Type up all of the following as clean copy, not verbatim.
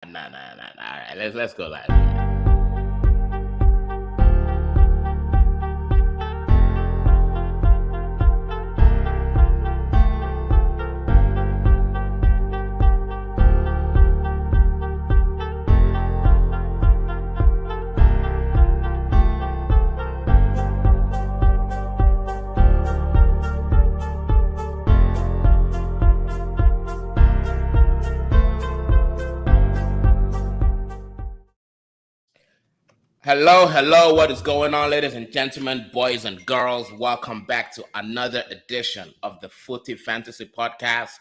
Nah. All right, let's go live. Hello. What is going on, ladies and gentlemen, boys and girls? Welcome back to another edition of the Footy Fantasy Podcast.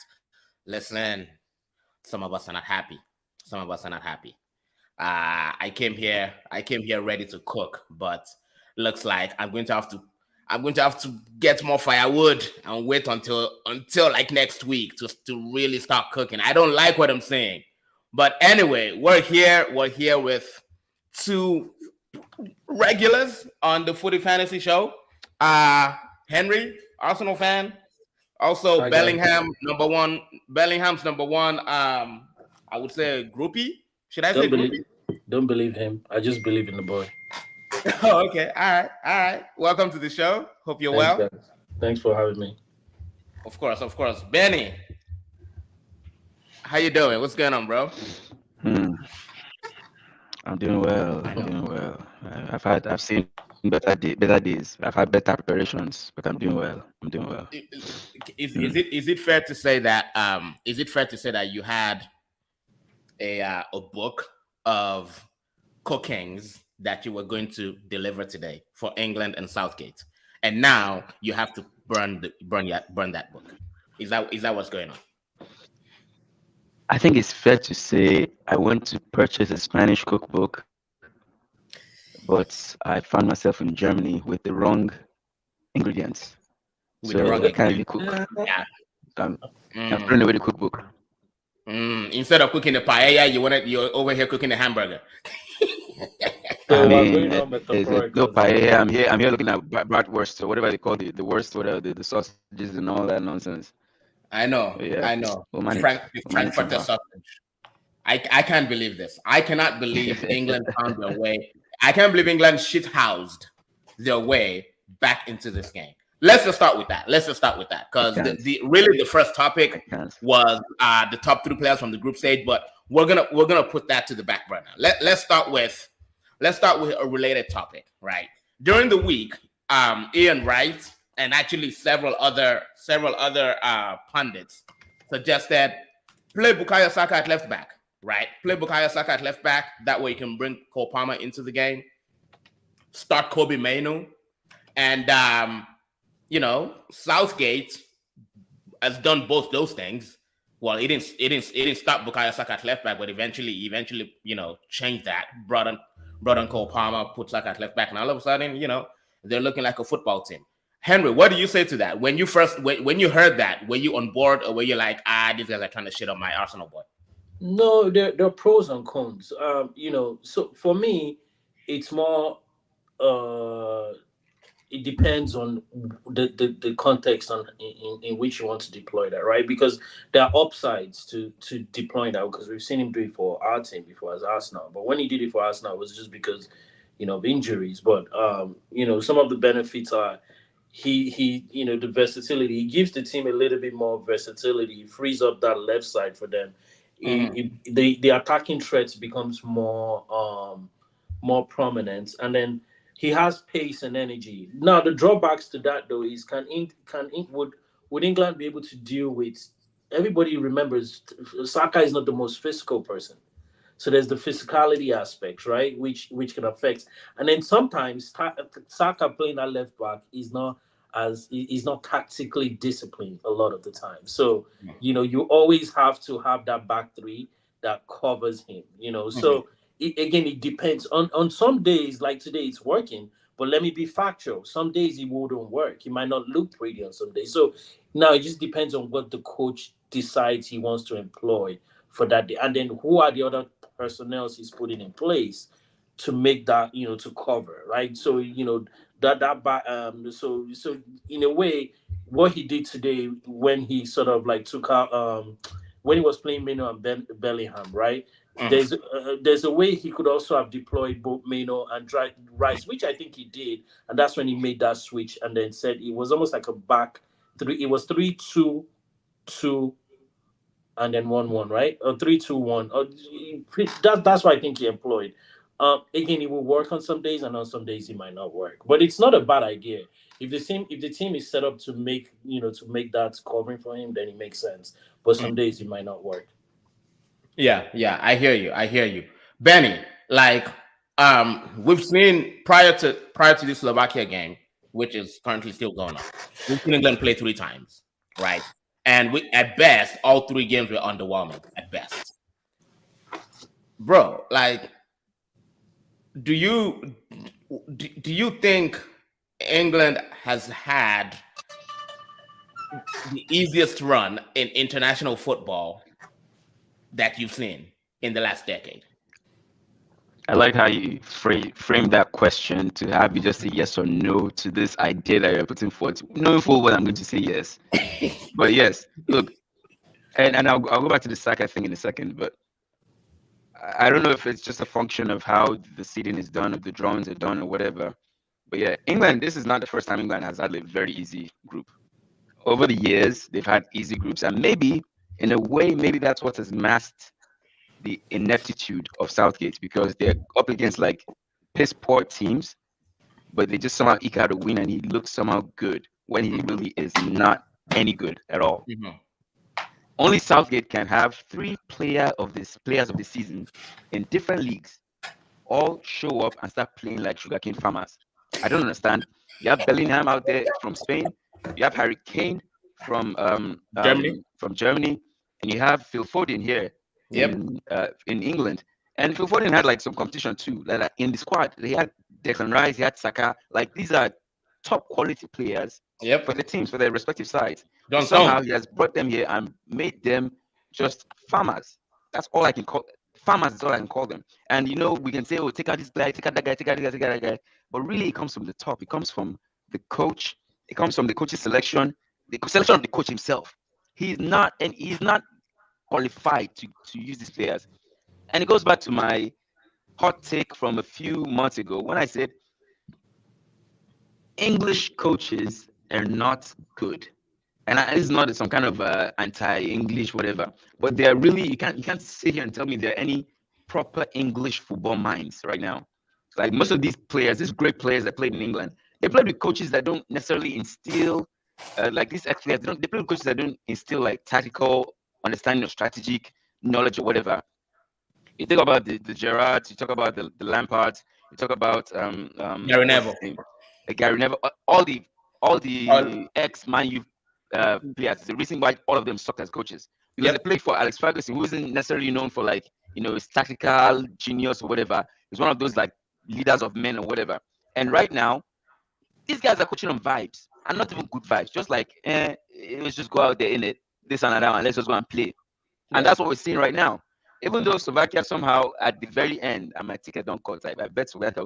Listen, some of us are not happy. I came here ready to cook, but looks like I'm going to have to get more firewood and wait until like next week to really start cooking. I don't like what I'm saying. But anyway, we're here with two regulars on the Footy Fantasy Show. Henry, Arsenal fan, also Hi, Bellingham's number one. I would say groupie. Should I say groupie? Don't believe him. I just believe in the boy. Oh, okay. All right. Welcome to the show. Hope you're well. Guys. Thanks for having me. Of course. Benny, how you doing? What's going on, bro? I'm doing well. I've seen better days. I've had better preparations, but I'm doing well. Is it fair to say that you had a book of cookings that you were going to deliver today for England and Southgate, and now you have to burn that book? Is that what's going on? I think it's fair to say I went to purchase a Spanish cookbook, but I found myself in Germany with the wrong ingredients. I can't really cook. Yeah. I'm throwing away the cookbook. Instead of cooking the paella, you're over here cooking the hamburger. I mean, there's no paella. I'm here looking at bratwurst or whatever they call the worst, whatever the sausages and all that nonsense. I know. Frankfurter sausage. I can't believe this. I cannot believe England found their way. I can't believe England shithoused their way back into this game. Let's just start with that. Because the first topic was the top three players from the group stage, but we're gonna put that to the back burner. Let's start with a related topic, right? During the week, Ian Wright and actually several other pundits suggested play Bukayo Saka at left back, right? That way you can bring Cole Palmer into the game, start Kobe Mainu, and Southgate has done both those things. Well, it didn't stop Bukayo Saka at left back, but eventually, changed that. Brought on Cole Palmer, put Saka at left back, and all of a sudden, they're looking like a football team. Henry, what do you say to that? When you heard that, were you on board, or were you like, these guys are trying to shit on my Arsenal boy? No, there are pros and cons. So for me, it's more. It depends on the context in which you want to deploy that, right? Because there are upsides to deploying that, because we've seen him do it for our team before as Arsenal. But when he did it for Arsenal, it was just because of injuries. But some of the benefits are. He the versatility. He gives the team a little bit more versatility. He frees up that left side for them. The attacking threats becomes more prominent, and then he has pace and energy. Now the drawbacks to that though is would England be able to deal with? Everybody remembers Saka is not the most physical person, so there's the physicality aspect, right, which can affect. And then sometimes Saka playing that left back is not tactically disciplined a lot of the time. So you always have to have that back three that covers him. So it depends on some days, like today it's working, but let me be factual. Some days it wouldn't work. It might not look pretty on some days. So now it just depends on what the coach decides he wants to employ for that day, and then who are the other personnel he's putting in place to make that to cover, right? So so in a way, what he did today when he sort of like took out when he was playing Mino and Bellingham, right? There's a way he could also have deployed both Mano and Rice, which I think he did, and that's when he made that switch and then said it was almost like a back three. It was 3-2-2 and then 1-1, right? Or 3-2-1. That's what I think he employed. Again, it will work on some days, and on some days it might not work. But it's not a bad idea. If the team is set up to make that covering for him, then it makes sense. But some days it might not work. Yeah, I hear you. Benny, like we've seen prior to the Slovakia game, which is currently still going on, we've seen England play 3 times, right? And at best, all 3 games were underwhelming at best. Bro, like, do you think England has had the easiest run in international football that you've seen in the last decade? I like how you frame that question to have you just say yes or no to this idea that you're putting forward. Knowing full well I'm going to say yes. But yes, look, and I'll go back to the Saka thing in a second, but I don't know if it's just a function of how the seeding is done, if the drawings are done or whatever. But yeah, England, this is not the first time England has had a very easy group. Over the years, they've had easy groups, and maybe, in a way, maybe that's what has masked the ineptitude of Southgate, because they're up against like piss poor teams, but they just somehow eke out a win, and he looks somehow good when he really is not any good at all. Only Southgate can have 3 players of the season in different leagues all show up and start playing like sugarcane farmers. I don't understand. You have Bellingham out there from Spain. You have Harry Kane from Germany, and you have Phil Foden here in England. And Phil Foden had like some competition too. Like in the squad, they had Declan Rice, he had Saka. Like these are top quality players for the teams, for their respective sides. Somehow he has brought them here and made them just farmers. That's all I can call farmers. Is all I can call them. And we can say, oh, take out this guy, take out that guy, take out that guy. But really, it comes from the top. It comes from the coach. It comes from the coach's selection, the selection of the coach himself. He's not qualified to use these players. And it goes back to my hot take from a few months ago when I said English coaches are not good. And it's not some kind of anti-English whatever, but they're really you can't sit here and tell me there are any proper English football minds right now. Like most of these players, these great players that played in England, they played with coaches that don't necessarily instill like these ex-players. They play with coaches that don't instill like tactical understanding of strategic knowledge or whatever. You talk about the Gerrards, you talk about the Lampards, you talk about Gary Neville, all the ex-Man U players. The reason why all of them sucked as coaches because they played for Alex Ferguson, who isn't necessarily known for like his tactical genius or whatever. He's one of those like leaders of men or whatever. And right now, these guys are coaching on vibes, and not even good vibes. Just like, let's just go out there in it, this and that, and let's just go and play. And that's what we're seeing right now. Even though Slovakia somehow at the very end, and my ticket don't cut. I bet Slovakia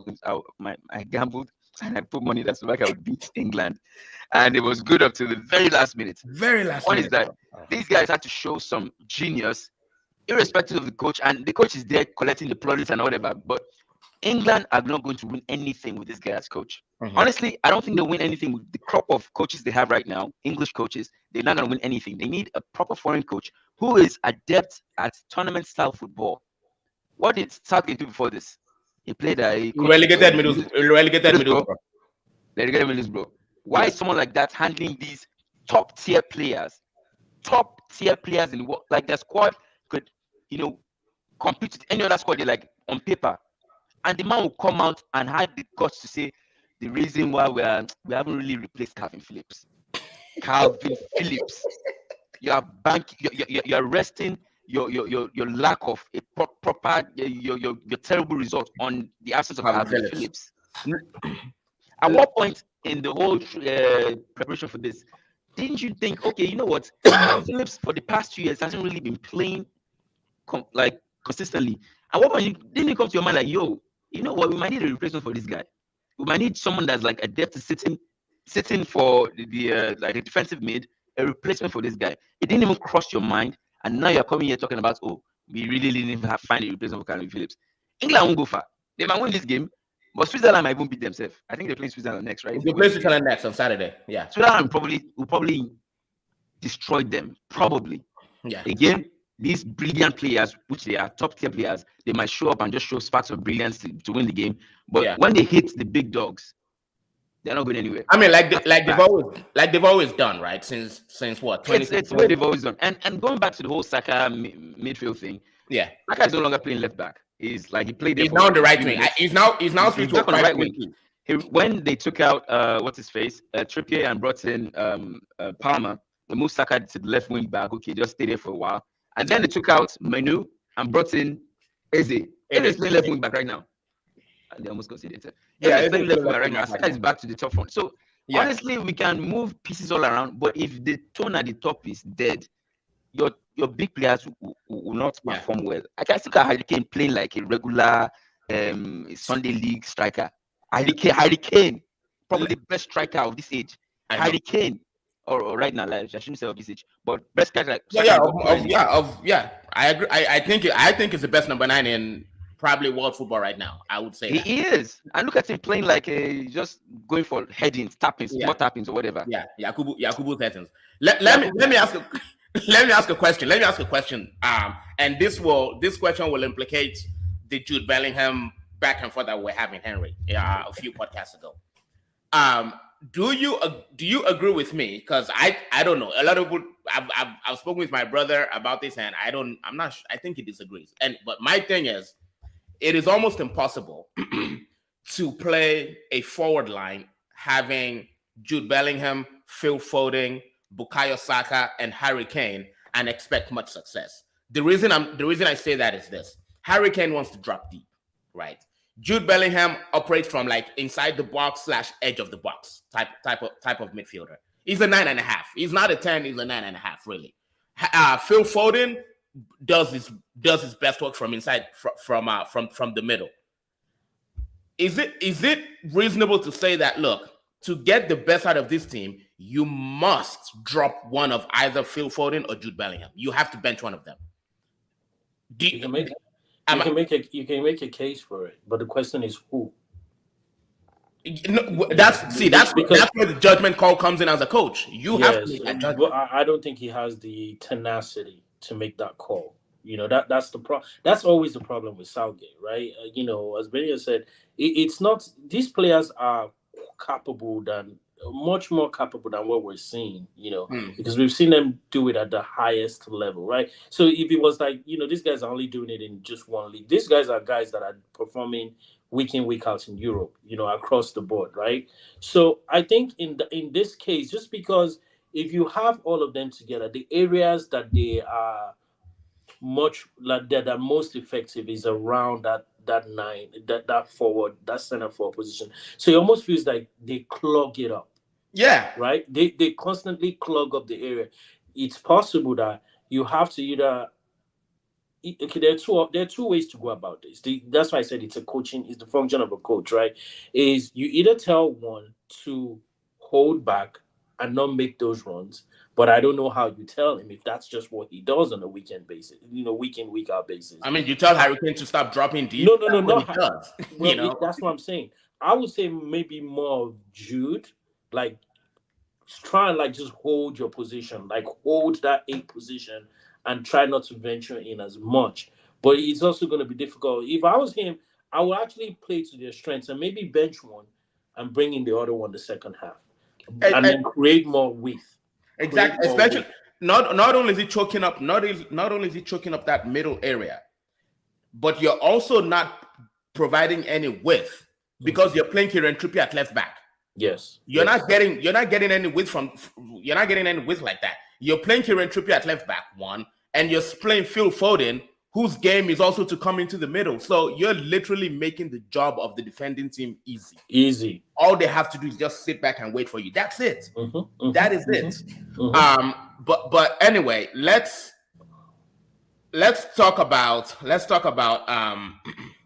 I gambled and I put money that Slovakia would beat England, and it was good up to the very last minute. One is that these guys had to show some genius, irrespective of the coach, and the coach is there collecting the plaudits and whatever. But England are not going to win anything with this guy as coach. Honestly, I don't think they'll win anything with the crop of coaches they have right now, English coaches. They're not going to win anything. They need a proper foreign coach who is adept at tournament-style football. What did Southgate do before this? He played relegated Middlesbrough. Why is someone like that handling these top-tier players in the world? Like their squad could, compete with any other squad they like on paper. And the man will come out and have the guts to say the reason why we haven't really replaced Calvin Phillips. You're resting your lack of a proper your terrible result on the absence of Calvin Phillips. At what point in the whole preparation for this didn't you think, okay, you know what, Calvin Phillips for the past 2 years hasn't really been playing consistently? At what point didn't it come to your mind like, yo, you know what, we might need a replacement for this guy. We might need someone that's like adept to sitting for the like a defensive mid, a replacement for this guy. It didn't even cross your mind, and now you're coming here talking about, oh, we really didn't even find a replacement for Calvin Phillips. England won't go far. They might win this game, but Switzerland might even beat themselves. I think they're playing Switzerland next, right? They play Switzerland next on Saturday. Yeah. Switzerland will probably destroy them. Probably. Yeah. Again, these brilliant players, which they are top tier players, they might show up and just show sparks of brilliance to win the game. But when they hit the big dogs, they're not going anywhere. I mean, they've always done, right? Since what? It's what they've always done. And going back to the whole Saka midfield thing. Yeah, Saka is no longer playing left back. He's played. He's now on the right wing. He's now switched to the right wing. When they took out what's his face, Trippier, and brought in Palmer, they moved Saka to the left wing back. Okay, just stay there for a while, and then they took out Manu and brought in Eze. Eze's playing left wing back right now. And they almost considered it. Yeah, Eze's playing left wing back right now. Saka is back to the top front. So honestly, we can move pieces all around, but if the tone at the top is dead, your big players will not perform well. I can still Harry Kane playing like a regular Sunday league striker. Harry Kane, probably the best striker of this age. Harry Kane, or right now, like, I shouldn't say of this age, but best striker. I agree. I think it's the best number 9 in probably world football right now. I would say he is. And look at him playing like just going for headings, tappings, small tappings, or whatever. Yeah, Yakubu settings. Let me ask a let me ask a question. And this question will implicate the Jude Bellingham back and forth that we're having, Henry, a few podcasts ago. Do you agree with me? Because I don't know. A lot of people, I've spoken with my brother about this, and I'm not sure. I think he disagrees. But my thing is, it is almost impossible to play a forward line having Jude Bellingham, Phil Foden, Bukayo Saka, and Harry Kane and expect much success. The reason I say that is this: Harry Kane wants to drop deep, right? Jude Bellingham operates from like inside the box / edge of the box type of midfielder. He's a 9.5. He's not a 10. He's a 9.5, really. Phil Foden does his best work from inside from the middle. Is it reasonable to say that, look, to get the best out of this team, you must drop one of either Phil Foden or Jude Bellingham? You have to bench one of them. You can make a case for it, but the question is who. That's where the judgment call comes in as a coach. You have to make that judgment. But I don't think he has the tenacity to make that call. That's the problem. That's always the problem with Southgate, right? As Benny said, it's not. These players are much more capable than what we're seeing, because we've seen them do it at the highest level, right? So if it was like, these guys are only doing it in just one league, these guys are guys that are performing week in, week out in Europe, across the board, right? So I think in this case, just because if you have all of them together, the areas that they are that are most effective is around that 9, that forward, that center forward position. So it almost feels like they clog it up. Yeah. Right? They constantly clog up the area. It's possible that you have to either. Okay, there are two ways to go about this. That's why I said it's the function of a coach, right? Is you either tell one to hold back and not make those runs, but I don't know how you tell him if that's just what he does on a weekend basis, week in, week out basis. I mean, you tell Harry Kane to stop dropping deep. No. He does. Well, that's what I'm saying. I would say maybe more of Jude, like try and just hold your position, like hold that 8 position and try not to venture in as much. But it's also going to be difficult. If I was him, I would actually play to their strengths and maybe bench one and bring in the other one the second half, and then create more width. Exactly. Especially not only is he choking up, not only is he choking up that middle area, but you're also not providing any width because you're playing Kieran Trippier at left back. Yes. You're not getting any width like that. You're playing Kieran Trippier at left back, one, and you're playing Phil Foden, whose game is also to come into the middle. So you're literally making the job of the defending team easy. Easy. All they have to do is just sit back and wait for you. That's it. That is it. But anyway, let's talk about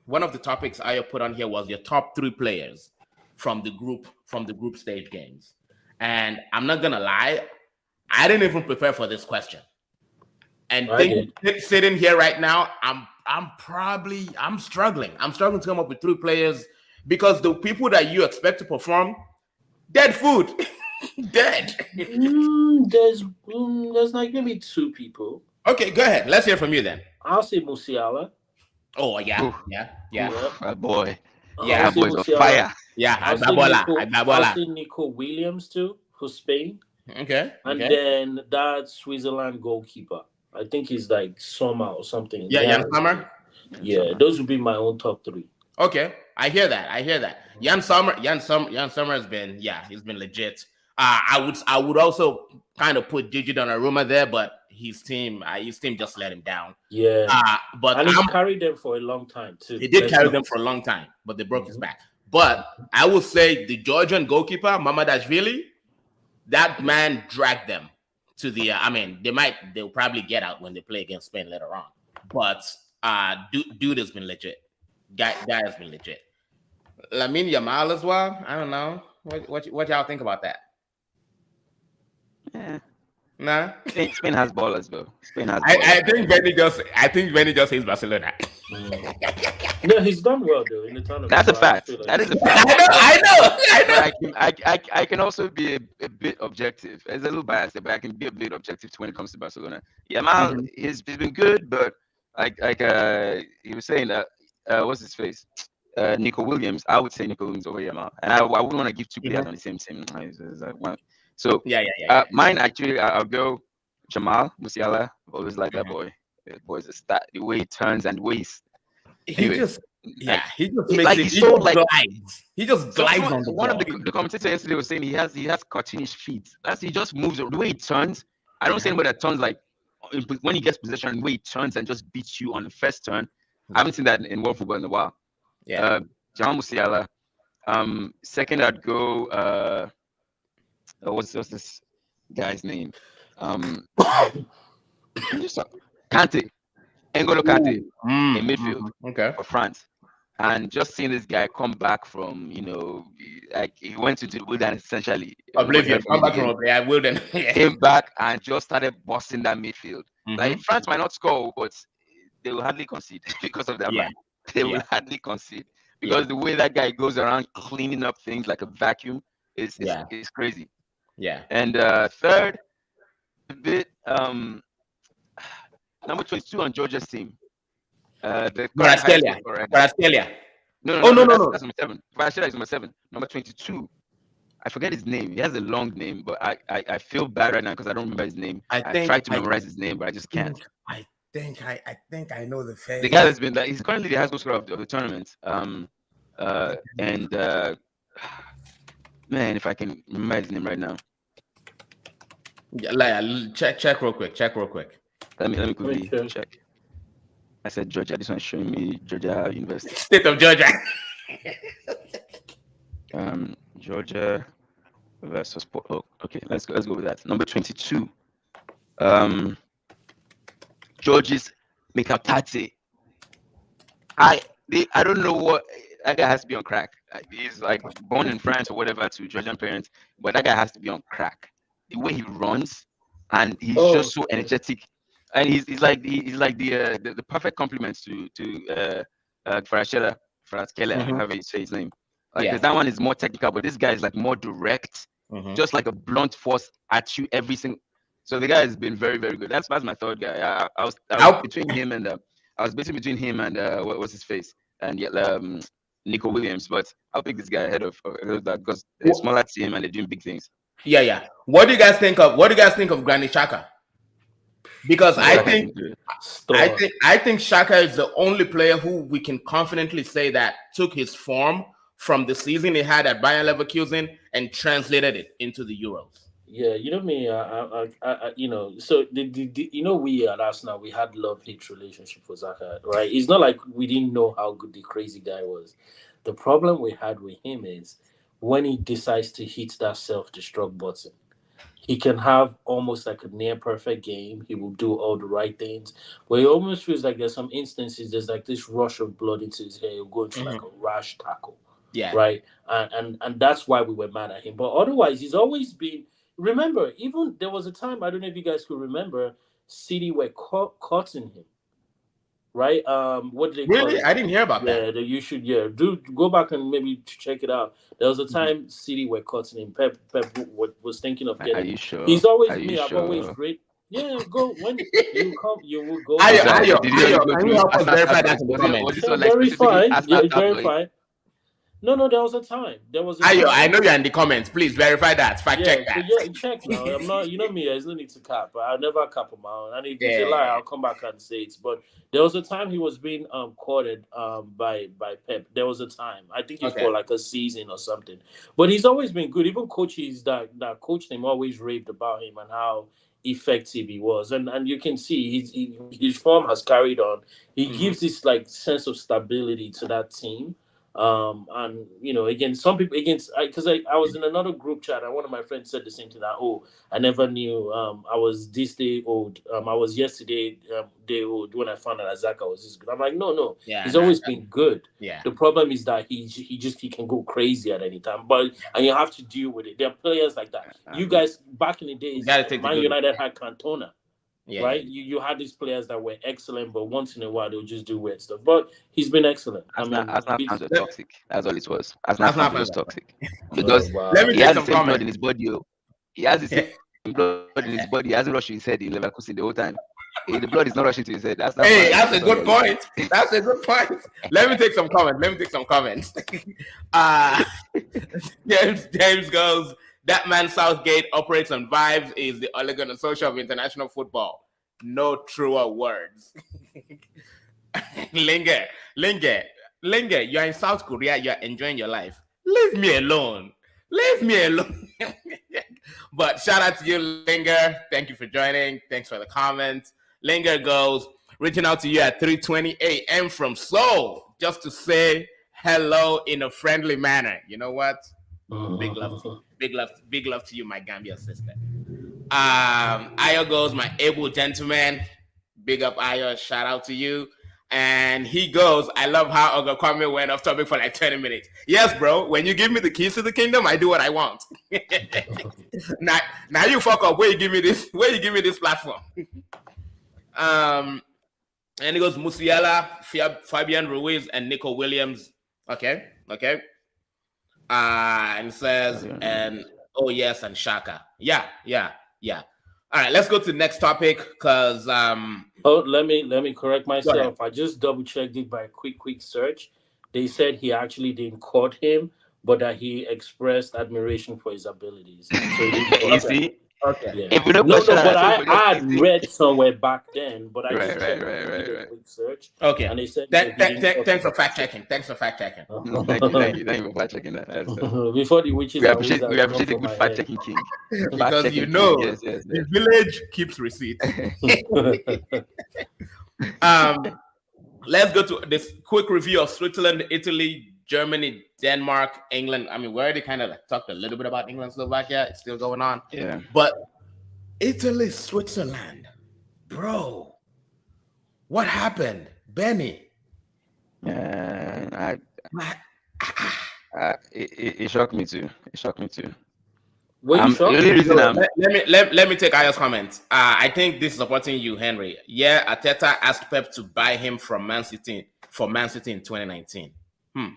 one of the topics I put on here was your top 3 players from the group stage games. And I'm not gonna lie, I didn't even prepare for this question. And sitting here right now, I'm struggling. I'm struggling to come up with 3 players because the people that you expect to perform, dead food. Dead. There's like maybe 2 people. Okay, go ahead. Let's hear from you then. I'll say Musiala. Oh yeah. Boy. Yeah, boys on fire. Yeah, I'll say Nico Williams too for Spain. Okay. And then that Switzerland goalkeeper. I think he's like Sommer or something. Yeah, Jan Sommer. Yeah, those would be my own top 3. Okay, I hear that. Jan Sommer has been, he's been legit. I would also kind of put Gigi Donnarumma there, but his team just let him down. Yeah. But he's carried them for a long time too. He did carry them for a long time, but they broke his back. But I will say the Georgian goalkeeper, Mamadashvili, that man dragged them to the. They'll probably get out when they play against Spain later on. But dude has been legit. Guy has been legit. Lamine Yamal as well. I don't know. What y'all think about that? Yeah. Nah. Spain has ballers, bro. I think Benny just hates Barcelona. No, he's done well though in the tournament. That's a fact. That is a fact. I know. I can also be a bit objective. It's a little biased, but I can be a bit objective when it comes to Barcelona. Yamal, he's been good, but he was saying that what's his face? Nico Williams. I would say Nico Williams over Yamal, and I wouldn't want to give 2 players on the same team. So mine actually, I'll go Jamal Musiala. Always like that boy. The boy's a stat. The way he turns and waist. He just glides. He just glides on the one of the commentators yesterday was saying he has cartoonish feet. He just moves. The way he turns, I don't see anybody that turns like when he gets possession. The way he turns and just beats you on the first turn. I haven't seen that in world football in a while. Yeah, Jamal Musiala. Second, I'd go. What's this guy's name? Kante. N'Golo Kante in midfield for France. And just seeing this guy come back from, like he went into the wilderness essentially. Oblivion. Come back from wilderness. Came back and just started busting that midfield. Like France might not score, but they will hardly concede because of that man. They will hardly concede because the way that guy goes around cleaning up things like a vacuum is crazy. Yeah. And third, a bit number 22 on Georgia's team. Kvaratskhelia. No. That's number 7. Kvaratskhelia is number 7. Number 22. I forget his name. He has a long name, but I feel bad right now because I don't remember his name. I tried to memorize his name, but I just can't. I think I know the face. The guy that's been he's currently the highest goal scorer of the tournament. Man, if I can remember his name right now. Yeah, check real quick. Let me quickly check. I said Georgia. This one's showing me Georgia University. State of Georgia. Georgia versus Port. Oh, okay. Let's go with that. Number 22. Georges Mikatate. I don't know what that guy has to be on crack. He's like born in France or whatever to Georgian parents, but that guy has to be on crack. The way he runs and he's just so energetic, and he's like the perfect complement to Kvaratskhelia, however you say his name. Because that one is more technical, but this guy is like more direct, just like a blunt force at you every single. So the guy has been very, very good. That's my third guy. I was between him and what was his face and Nico Williams, but I'll pick this guy ahead of that because they're smaller team and they're doing big things. Yeah. What do you guys think of Granit Xhaka? Because I think Saka is the only player who we can confidently say that took his form from the season he had at Bayer Leverkusen and translated it into the Euros. Yeah, you know me. So we at Arsenal, we had love-hate relationship with Saka, right? It's not like we didn't know how good the crazy guy was. The problem we had with him is when he decides to hit that self-destruct button, he can have almost like a near-perfect game. He will do all the right things, but it almost feels like there's some instances there's like this rush of blood into his hair. He'll go into like a rash tackle. Yeah. Right. And that's why we were mad at him. But otherwise, he's always been. Remember, even there was a time, I don't know if you guys could remember, City were cutting him. Right? What did they call really? it? I didn't hear about that. Yeah, you should. Yeah, do go back and maybe check it out. There was a time City were cutting him. Pep was thinking of getting. Are you sure? He's always Are you me. sure? I've always great. Yeah, go when you come. You will go. Ayo, can you help us verify that in the comments? Verify. Yeah, verify. No, there was a time. Ayo, I know you're in the comments. Please verify that. Fact check that. Yeah, check now. I'm not. You know me. There's no need to cap. I'll never cap him out. And if it's a lie, I'll come back and say it. But there was a time he was being courted by Pep. There was a time. I think it's for like a season or something. But he's always been good. Even coaches that coached him always raved about him and how effective he was. And you can see his form has carried on. He gives this like sense of stability to that team. And you know, again, some people because I was in another group chat and one of my friends said the same thing, that I never knew I was this day old. I was yesterday day old when I found out that Saka was this good. I'm like, no, he's always been good. Yeah. The problem is that he can go crazy at any time, and you have to deal with it. There are players like that. You guys back in the days, Man United had Cantona. Yeah. Right, you had these players that were excellent, but once in a while they'll just do weird stuff. But he's been excellent. Arsenal fans were toxic. That's all it was. Arsenal fans was toxic because he has the same blood in his body. He has the same blood in his body. He hasn't rushed his head in Leverkusen the whole time. The blood is not rushing to his head. That's a good point. That's a good point. Let me take some comments. James goes, that man Southgate operates on vibes, is the oligarch and social of international football. No truer words. Linger. You're in South Korea. You're enjoying your life. Leave me alone. But shout out to you, Linger. Thank you for joining. Thanks for the comments. Linger goes, reaching out to you at 3:20 a.m. from Seoul just to say hello in a friendly manner. You know what? Big love to you, my Gambia sister. Ayo goes, my able gentleman. Big up Ayo, shout out to you. And he goes, I love how Ogakwame went off topic for like 20 minutes. Yes, bro. When you give me the keys to the kingdom, I do what I want. now you fuck up. Where you give me this platform? And he goes, Musiala, Fabian Ruiz, and Nico Williams. Okay. And says, and oh yes, and Saka. Yeah. All right, let's go to the next topic because let me correct myself. I just double checked it by a quick search. They said he actually didn't court him, but that he expressed admiration for his abilities. So you see? Okay. Yeah. But I had read somewhere back then, but I just checked a quick search. Okay. And they said thanks for fact checking. Thank you for fact checking that. Before the witches, we appreciate the good fact checking king. Because the village keeps receipts. Let's go to this quick review of Switzerland, Italy, Germany, Denmark, England. I mean, we already kind of talked a little bit about England, Slovakia. It's still going on. Yeah. But Italy, Switzerland, bro, what happened, Benny? It shocked me too. Let me take Ayo's comments. I think this is supporting you, Henry. Yeah, Arteta asked Pep to buy him from Man City in 2019.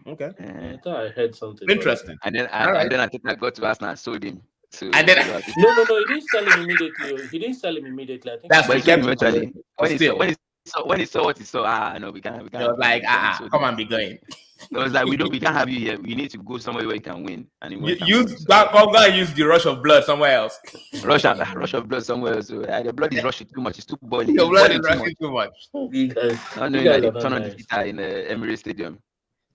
Okay. I thought I heard something. Interesting. And then Arteta got to Arsenal and sold him. And then no, he didn't sell him immediately. I think that's what he eventually. When he saw what he saw, no, we can't. It was like, come on, be going. It was like, we can't have you here. We need to go somewhere where you can win. And use the rush of blood somewhere else. Rush of blood somewhere else. The blood is rushing too much. It's too boiling. The blood is rushing too much. Turn on the heater in the Emirates Stadium.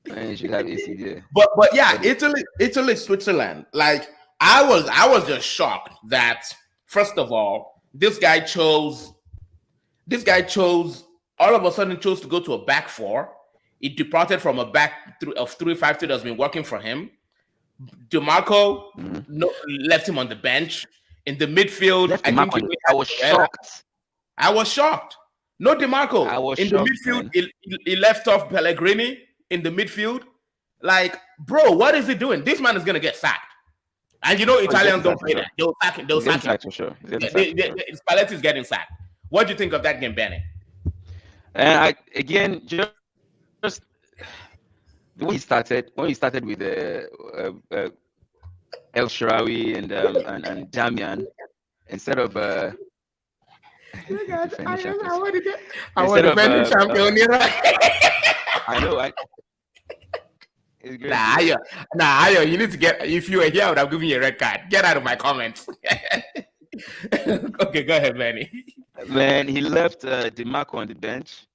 And you should have AC there. But yeah, Italy, Switzerland. Like I was just shocked that first of all, this guy chose all of a sudden chose to go to a back four. He departed from a back of 3-5-2 that's been working for him. DeMarco left him on the bench. In the midfield, I was shocked. No DeMarco. In the midfield, he left off Pellegrini in the midfield. Like, bro, what is he doing? This man is going to get sacked. And you know Italians don't play that. They'll sack him. For sure. Spalletti's getting sacked. What do you think of that game, Benny? And just when he started with El Sharawi and Damian, instead of I want to defend champion. I know. Ayo, you need to get. If you were here, I would have given you a red card. Get out of my comments. Okay, go ahead, Benny. Man, he left DeMarco on the bench,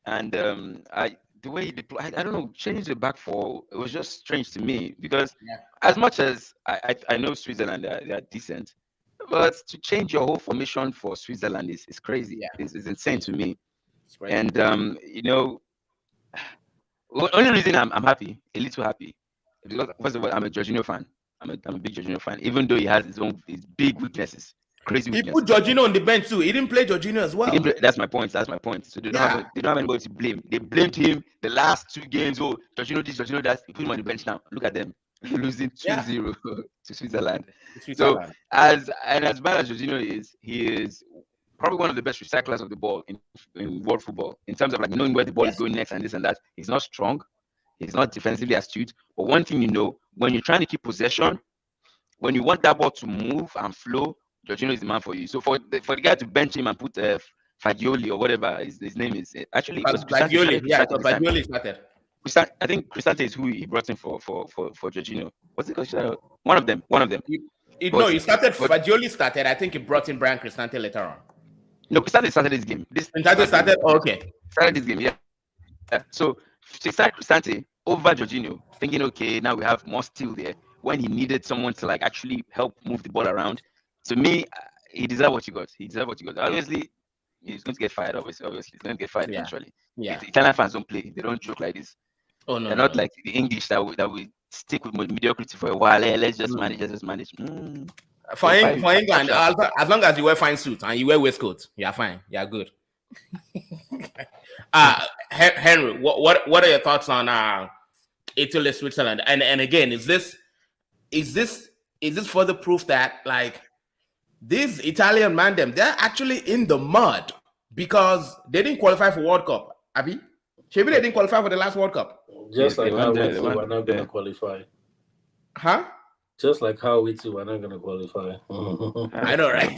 and the way he deployed, I don't know, changed the back four. It was just strange to me because as much as I know Switzerland, they are decent, but to change your whole formation for Switzerland is crazy. Yeah. It's insane to me. And you know, only reason I'm happy, a little happy, because first of all, I'm a Jorginho fan. I'm a big Jorginho fan, even though he has his big weaknesses. Crazy weaknesses. He put Jorginho on the bench too. He didn't play Jorginho as well. That's my point. So they don't have anybody to blame. They blamed him the last 2 games. Oh, Jorginho this, Jorginho that. Put him on the bench now. Look at them losing 2-0 to Switzerland. So as bad as Jorginho is, he is probably one of the best recyclers of the ball in world football in terms of like knowing where the ball is going next and this and that. He's not strong. He's not defensively astute. But one thing you know, when you're trying to keep possession, when you want that ball to move and flow, Jorginho is the man for you. So for the guy to bench him and put Fagioli or whatever his name is, actually Fagioli. Fagioli started. I think Cristante is who he brought in for Jorginho. What's it called? One of them. He started. Fagioli started. I think he brought in Brian Cristante later on. No, Cristante started this game. Cristante started. Okay. Started this game. Yeah. So she started Cristante over Jorginho, thinking, okay, now we have more steel there. When he needed someone to like actually help move the ball around. To me, he deserved what he got. Obviously, he's going to get fired. Obviously, he's going to get fired eventually. Yeah. Italian fans don't play. They don't joke like this. Oh no. They're not like the English that we stick with mediocrity for a while. Hey, let's just manage. For England, as long as you wear fine suit and you wear waistcoat, you're fine. You're good. Henry, what are your thoughts on Italy, Switzerland? And again, is this further proof that like these Italian they're actually in the mud because they didn't qualify for World Cup, Abi? Maybe they didn't qualify for the last World Cup. Just like how we too are not going to qualify. Huh? Just like how we too are not going to qualify. I know, right?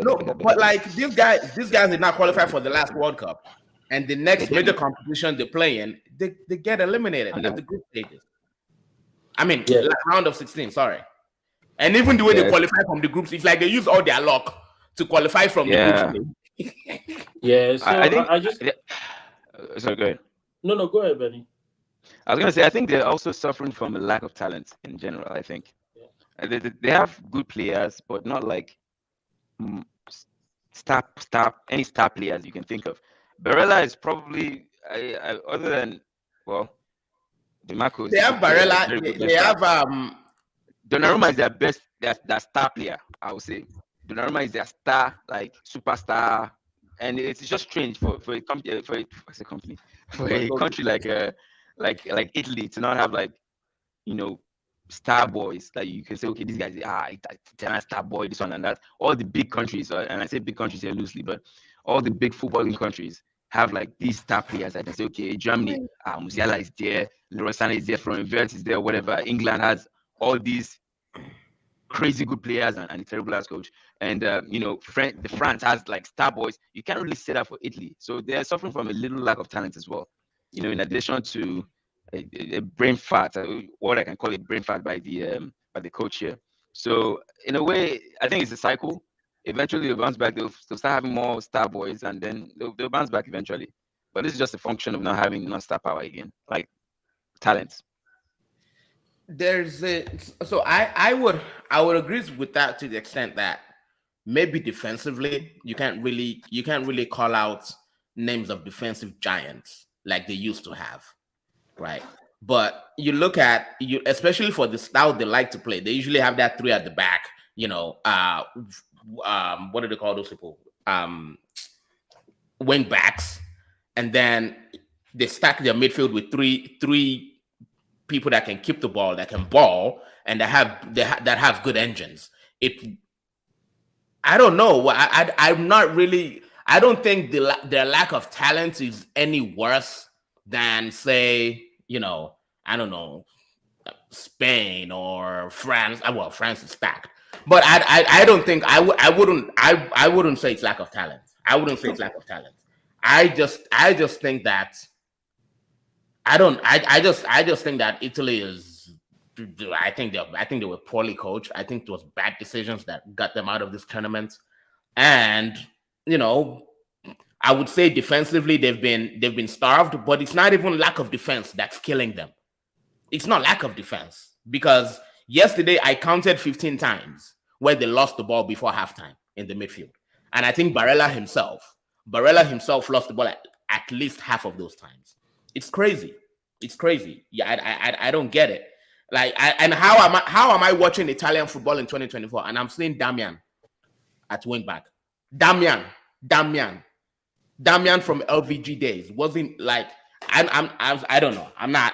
No, but like these guys did not qualify for the last World Cup, and the next major competition they play in, they get eliminated at the group stages. I mean, round of 16. Sorry. And even the way they qualify from the groups, it's like they use all their luck to qualify from the groups. Yeah, so I just. Sorry, go ahead. No, go ahead, Benny. I was going to say, I think they're also suffering from a lack of talent in general, I think. They have good players, but not like any star players you can think of. Barella is probably, other than, DeMarco. They have Barella. They have Donnarumma is their best, their star player, I would say. Donnarumma is their star, like superstar, and it's just strange for a company, for a country like Italy to not have like, star boys that you can say, okay, these guys are star boy, this one and that. All the big countries, and I say big countries here loosely, but all the big footballing countries have like these star players that can say, okay, Germany, Musiala is there, Leroy Sané is there, Florian Wirtz is there, whatever. England has all these crazy good players and a terrible ass coach. And France has like star boys. You can't really say that for Italy. So they're suffering from a little lack of talent as well. In addition to a brain fart, what I can call it brain fart by the coach here. So in a way, I think it's a cycle. Eventually they'll bounce back. They'll start having more star boys, and then they'll bounce back eventually. But this is just a function of not having enough star power again, like talent. So I would agree with that to the extent that maybe defensively you can't really call out names of defensive giants like they used to have, right? But you look at especially for the style they like to play, they usually have that 3 at the back. What do they call those people? Wing backs, and then they stack their midfield with three people that can keep the ball, that can ball, and that have good engines. I don't know. I'm not really. I don't think their lack of talent is any worse than, say, I don't know, Spain or France. Well, France is stacked, but I don't think I wouldn't say it's lack of talent. I wouldn't say it's lack of talent. I just think that I just think that Italy is. I think they were poorly coached. I think it was bad decisions that got them out of this tournament. And I would say defensively they've been starved, but it's not even lack of defense that's killing them. It's not lack of defense, because yesterday I counted 15 times where they lost the ball before halftime in the midfield, and I think Barella himself lost the ball at least half of those times. It's crazy. It's crazy. Yeah, I don't get it. Like, how am I watching Italian football in 2024 and I'm seeing Damian at wing back? Damian from LVG days wasn't like I don't know. I'm not.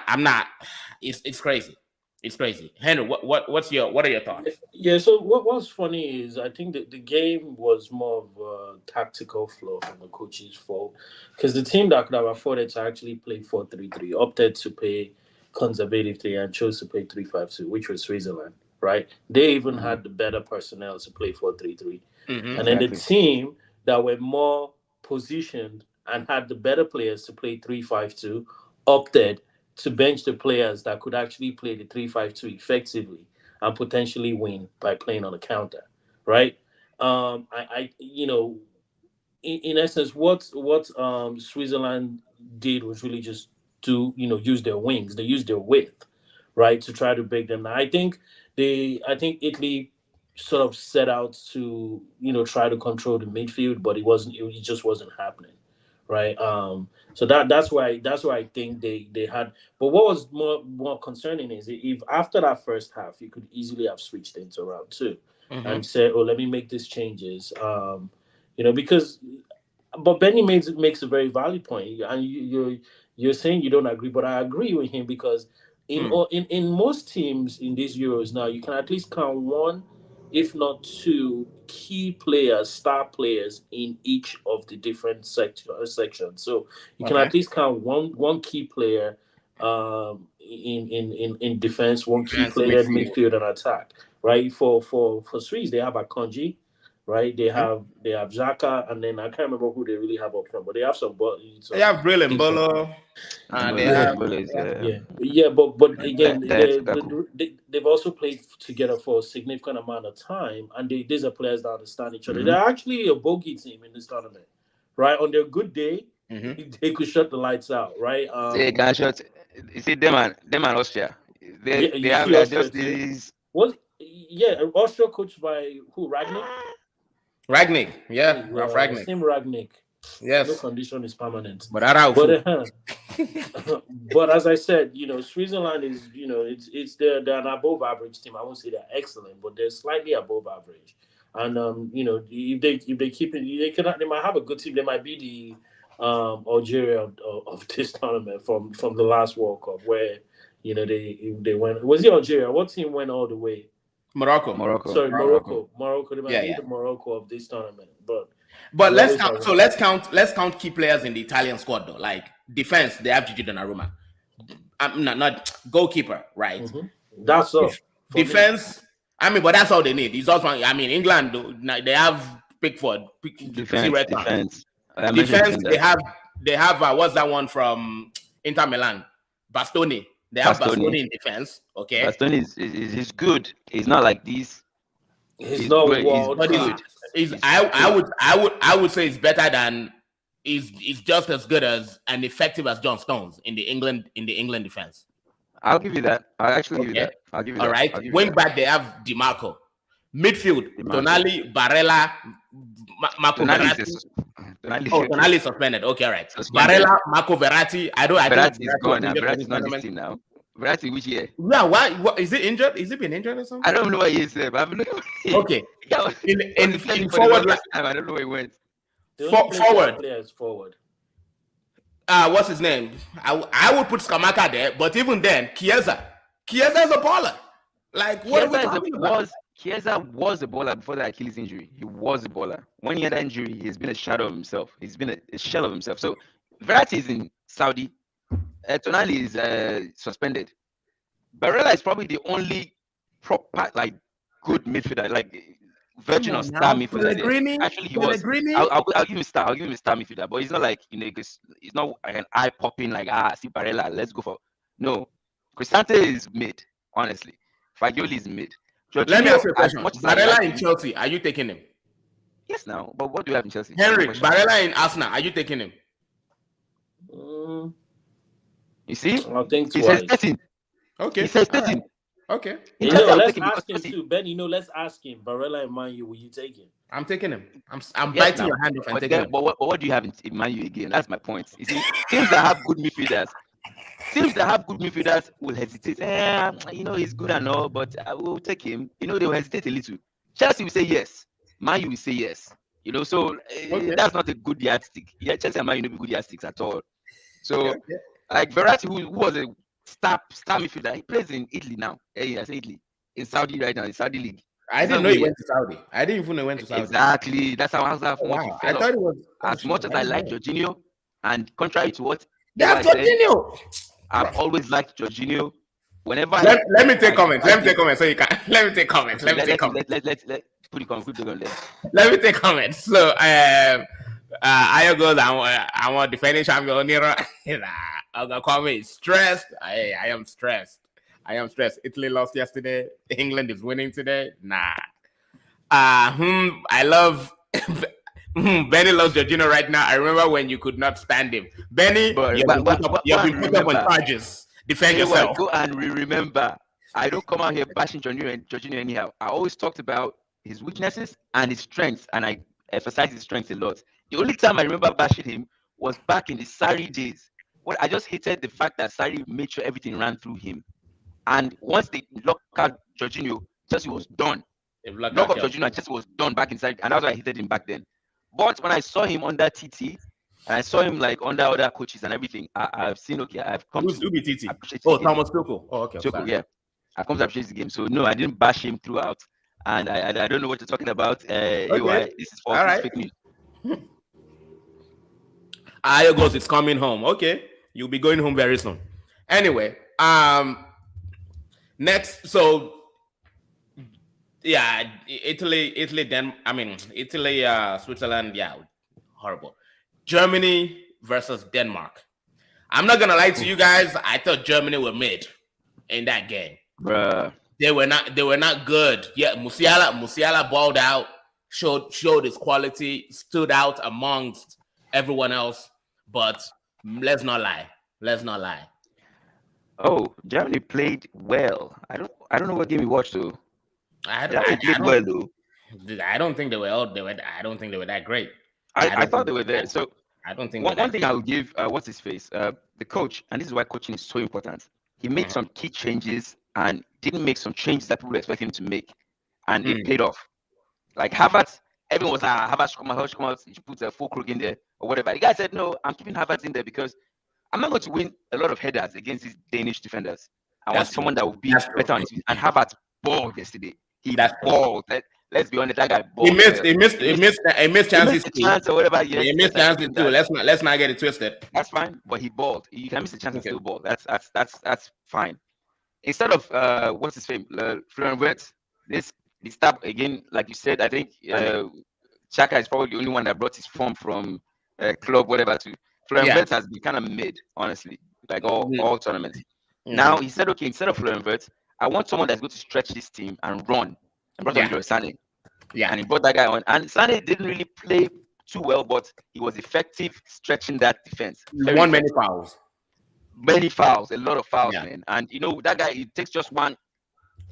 It's crazy. It's crazy. Henry, what are your thoughts? Yeah. So what's funny is I think that the game was more of a tactical flaw from the coach's fault, because the team that could have afforded to actually play 4-3-3 opted to play conservatively and chose to play 3-5-2, which was Switzerland, right? They even had the better personnel to play 4-3-3, and then the team that were more positioned and had the better players to play 3-5-2 opted to bench the players that could actually play the 3-5-2 effectively and potentially win by playing on a counter, right? In essence, what Switzerland did was really just to use their wings. They used their width, right, to try to break them down. I think Italy sort of set out to try to control the midfield, but it just wasn't happening, right? So that's why I think they had. But what was more concerning is if after that first half you could easily have switched things around too, and said, oh, let me make these changes, because. But Benny makes a very valid point, and you're saying you don't agree, but I agree with him, because in most teams in these Euros now, you can at least count one, if not two, key players, star players in each of the different sections. So you can at least count one key player in defense, one key player in midfield and attack. Right? For Swiss, they have Akanji. Right, they have Saka, and then I can't remember who they really have up front, but they have some. They have Brilliant Bolo. But again, they've also played together for a significant amount of time, and these are players that understand each other. They're actually a bogey team in this tournament, right? On their good day, they could shut the lights out, right? They can shut. You see them and Austria. They have just these. Austria coached by who? Ragnick, Ragnick. Same Ragnick. Yes. No condition is permanent. But as I said, Switzerland is, they're an above average team. I won't say they're excellent, but they're slightly above average. And if they keep it, they might have a good team. They might be the Algeria of this tournament from the last World Cup, where they went. Was it Algeria? What team went all the way? Morocco. Sorry, Morocco. They might be the Morocco of this tournament, but let's count. So let's count key players in the Italian squad though. Like defense, they have Gigi Donnarumma. Not goalkeeper, right? That's all. Defense. But that's all they need. It's also. England. They have Pickford. Defense. They have what's that one from Inter Milan? Bastoni. They have Bastoni in defense. Okay, Bastoni is good. He's not like these. He's not world good. I would say it's better than. Is just as good as and effective as John Stones in the England defense. I'll give you that. I'll actually give you that. I'll give you that. All right. Wing back, they have DiMarco. Midfield, Tonali, Barella, Marco Verratti. Tonali suspended. Okay, all right. Barella, Marco Verratti. Verratti is gone. Verratti is not this team now. Verratti, which year? Yeah, why? What is it injured? Is it been injured or something? I don't know what he is, but I've been looking. Okay. In forward line, I don't know where he went. Forward. What's his name? I would put Skamaka there, but even then, Chiesa is a baller. Like, what are we talking about? Chiesa was a baller before that Achilles injury. He was a baller. When he had that injury, he's been a shadow of himself. He's been a shell of himself. So Verratti is in Saudi. Tonali is suspended. Barella is probably the only proper, like, good midfielder, like virgin of star midfielder. Actually, he was. I'll give him star. I'll give him star midfielder, but he's not like, it's not an eye popping like, see Barella, let's go for. No, Cristante is mid. Honestly, Fagioli is mid. Jorginho, let me ask you a question. Barella in Chelsea, are you taking him? Yes, now. But what do you have in Chelsea? Henry, Barella in Arsenal, are you taking him? You see? I think he says 13. Okay. He says 13. Okay. Let's ask him too. Ben, let's ask him. Barella and Man U, will you take him? I'm taking him. I'm biting your hand if I'm taking him. But what do you have in Man U again? That's my point. You see, teams that have good midfielders will hesitate. He's good and all, but I will take him. They will hesitate a little. Chelsea will say yes. Man U will say yes. So that's not a good yardstick. Yeah, Chelsea and Man U don't be good yardsticks at all. So, like Verratti, who was a star midfielder, he plays in Italy now. I say Italy. In Saudi right now, in Saudi League. I didn't know he went to Saudi. I didn't even know he went to Saudi. Exactly. That's how I thought it was. As much as I like Jorginho, and contrary to what Jorginho, I've always liked Jorginho. Whenever let me take comments. Let me take comments. So you can. Let me take comments. Let put it on there. Let me take comments. So I goes. I want defending champion. I'm gonna call me stressed. I am stressed. Italy lost yesterday. England is winning today. Nah. I love Benny loves Jorginho right now. I remember when you could not stand him. Benny, you've been put up on charges. Defend yourself. Go and remember. I don't come out here bashing Jorginho anyhow. I always talked about his weaknesses and his strengths, and I emphasize his strengths a lot. The only time I remember bashing him was back in the Sarri days. What I just hated the fact that Sarri made sure everything ran through him. And once they locked out Jorginho, Chelsea was done. Lock up Jorginho, and Chelsea was done back inside, and that's why I hated him back then. But when I saw him under TT, and I saw him like under other coaches and everything, I've seen, I've come to appreciate Thomas Tuchel. Oh, okay. Tuchel, yeah. I've come to appreciate the game. So, no, I didn't bash him throughout. And I don't know what you're talking about. This is for fake news. Ayogos is coming home. Okay. You'll be going home very soon. Anyway, next, so yeah, Italy, Switzerland, yeah, horrible. Germany versus Denmark. I'm not gonna lie to you guys. I thought Germany were mid in that game. Bruh. They were not good. Yeah, Musiala balled out, showed his quality, stood out amongst everyone else. But let's not lie. Oh, Germany played well. I don't know what game you watched though. I don't think they were I don't think they were that great. I thought they were there. So I don't think one thing I will give what's his face? The coach, and this is why coaching is so important. He made some key changes and didn't make some changes that people were expecting him to make. And it paid off. Like Havertz, everyone was like, Havertz come out, he puts a full crook in there or whatever. The guy said, no, I'm keeping Havertz in there because I'm not going to win a lot of headers against these Danish defenders. I want someone that will be better on his feet. And Havertz balled yesterday. He balled. Let's be honest, that guy balled. He missed chances too. Or whatever. Yes, he missed chances too. Let's not get it twisted. That's fine, but he balled. You can miss a chance and still ball. That's fine. Instead of what's his name, Florian Wirtz, this start again, like you said. I think Saka is probably the only one that brought his form from club whatever to. Florian Wirtz has been kind of mid, honestly, like all tournaments. Now he said, okay, instead of Florian Wirtz, I want someone that's going to stretch this team and run. And brought on Sané. Yeah, and he brought that guy on. And Sané didn't really play too well, but he was effective stretching that defense. Won many fouls. A lot of fouls, man. And that guy, it takes just one.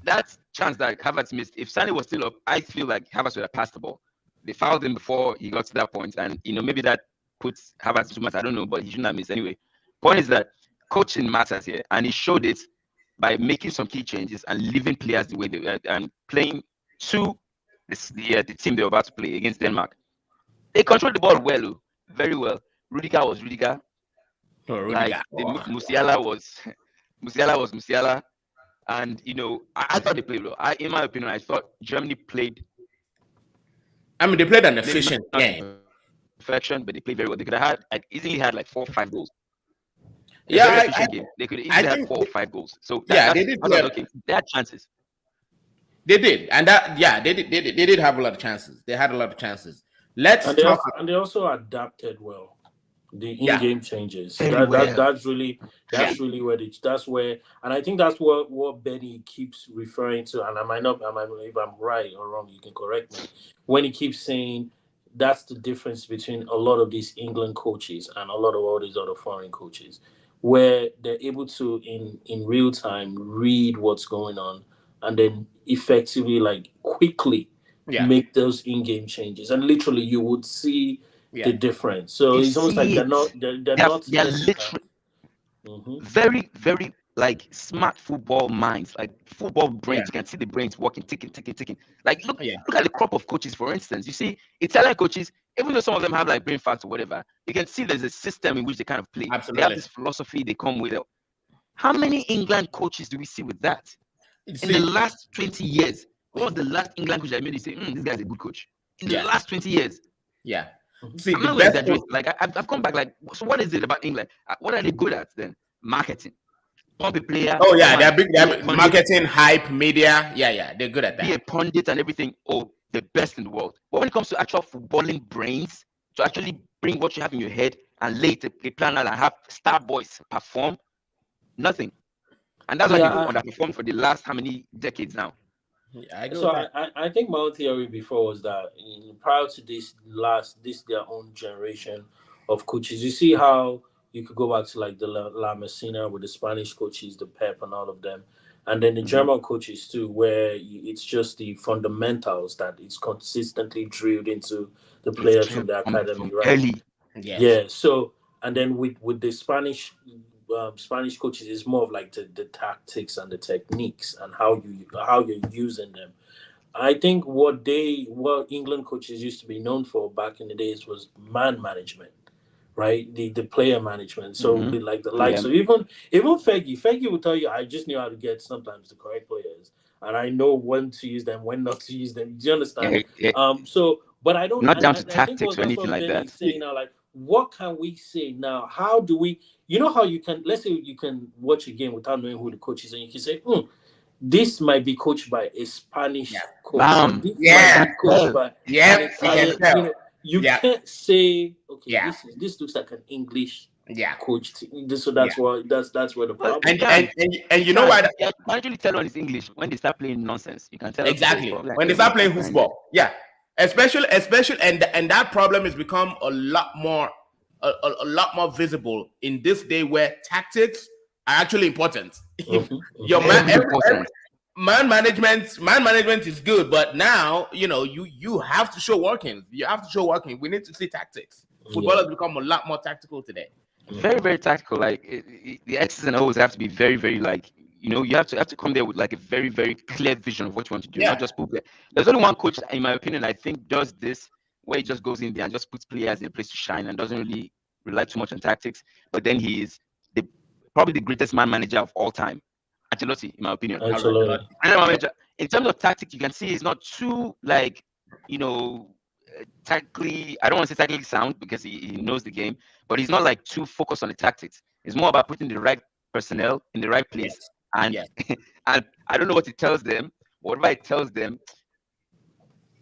That chance that Havertz missed. If Sané was still up, I feel like Havertz would have passed the ball. They fouled him before he got to that point, and maybe that puts Havertz too much. I don't know, but he shouldn't have missed anyway. Point is that coaching matters here, and he showed it by making some key changes and leaving players the way they were and playing to the team they were about to play against Denmark. They controlled the ball well, very well. Rudiger was Rudiger. Musiala was Musiala. And I thought they played well. In my opinion, I thought Germany played. I mean, they played an efficient game. Perfection, but they played very well. They could have easily had like 4 or 5 goals. Yeah, game. They could easily have 4 or 5 goals. So they did. Okay. They had chances. They did, and they did have a lot of chances. They had a lot of chances. And they also adapted well. The in-game changes. That's really where, and I think that's what Benny keeps referring to. And if I'm right or wrong, you can correct me. When he keeps saying that's the difference between a lot of these England coaches and a lot of all these other foreign coaches, where they're able to in real time read what's going on and then effectively quickly make those in-game changes. And literally you would see the difference. So it's almost like they're literally very, very smart football minds, like football brains. You can see the brains working, ticking. Like look at the crop of coaches, for instance. You see Italian coaches, even though some of them have brain facts or whatever, you can see there's a system in which they kind of play. Absolutely. They have this philosophy they come with. How many England coaches do we see with that? In the last 20 years, what was the last England coach I made you say, this guy's a good coach? In the last 20 years. Yeah. See, I'm not going to exaggerate. I've come back so what is it about England? What are they good at then? Marketing. Pump a player. Oh yeah, they're big marketing, hype, media. Yeah, they're good at that. Be a pundit and everything. Oh, the best in the world. But when it comes to actual footballing brains, to actually bring what you have in your head and lay a plan out and have star boys perform, nothing. And that's why people underperformed for the last how many decades now. I think my own theory before was that prior to this their own generation of coaches, you see how you could go back to the La Messina with the Spanish coaches, the Pep and all of them, and then the German coaches too, where it's just the fundamentals that it's consistently drilled into the players from the academy, right? Yeah. So and then with the Spanish coaches, is more of the tactics and the techniques and how you're using them. I think what England coaches used to be known for back in the days was man management, right? The player management. So so even Fergie will tell you, I just knew how to get sometimes the correct players, and I know when to use them, when not to use them. Do you understand? But I don't. Not down to tactics or anything like that. Saying now, what can we say now? How do we? You know how you can? Let's say you can watch a game without knowing who the coach is, and you can say, this might be coached by a Spanish coach. Coached by you can't say, okay, this looks like an English coach team. So that's why that's where the problem. And you know why? You can actually tell when it's English when they start playing nonsense. You can tell exactly when they start playing football. Yeah, especially, and that problem has become a lot more visible in this day where tactics are actually important. Your man management is good, but now you have to show working. You have to show working. We need to see tactics. Football has become a lot more tactical today. Very, very tactical. The X's and O's have to be very, very you have to come there with a very, very clear vision of what you want to do, not just put there. There's only one coach, in my opinion, I think does this, where he just goes in there and just puts players in a place to shine and doesn't really rely too much on tactics. But then he is probably the greatest man manager of all time, Ancelotti, in my opinion. Absolutely. In terms of tactics, you can see it's not too tactically. I don't want to say tactically sound because he knows the game, but he's not too focused on the tactics. It's more about putting the right personnel in the right place. And and I don't know what it tells them. Whatever it tells them,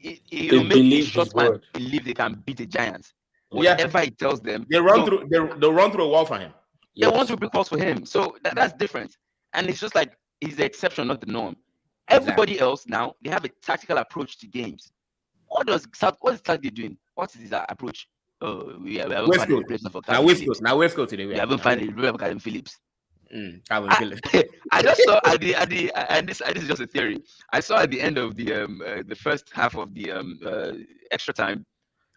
it'll make the short man believe they can beat the Giants. Whatever it tells them, they'll run through a wall for him. They want to brick walls for him. So that's different. And it's just he's the exception, not the norm. Everybody else now, they have a tactical approach to games. What is Saturday doing? What is his approach? Oh, we haven't found a replacement for Calvin Phillips. Now West Coast today. We haven't found a replacement for Calvin Phillips. Calvin Phillips. I just saw and this is just a theory. I saw at the end of the first half of the extra time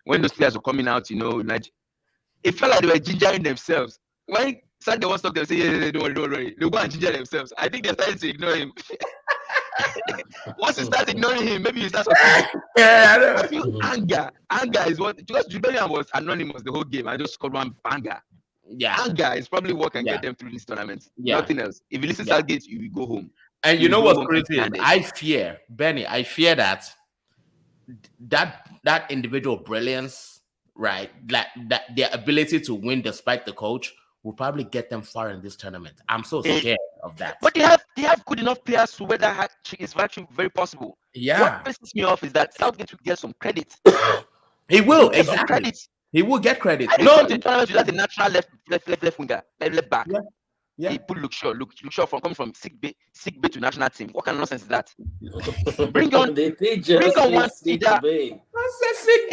when those players were coming out, it felt like they were gingering themselves. When Sunday wants to talk, they'll say, yeah, don't worry. They'll go and ginger themselves. I think they're starting to ignore him. Once you start ignoring him, maybe you start talking. I feel anger. Anger is what, because Jubilean was anonymous the whole game. I just scored one banger. Anger is probably what can get them through this tournament. Nothing else. If you listen to Southgate, you will go home. And you know what's crazy is I fear that individual brilliance, right? That their ability to win despite the coach will probably get them far in this tournament. I'm so scared of that. But they have good enough players to where that is actually very possible. Yeah. What pisses me off is that Southgate will get some credit. He will exactly. He will get credit. No, the tournament without the natural left winger, left back. Yeah. He put Luke Shaw from coming from sick bay to national team. What kind of nonsense is that? Bring on one seater. Sick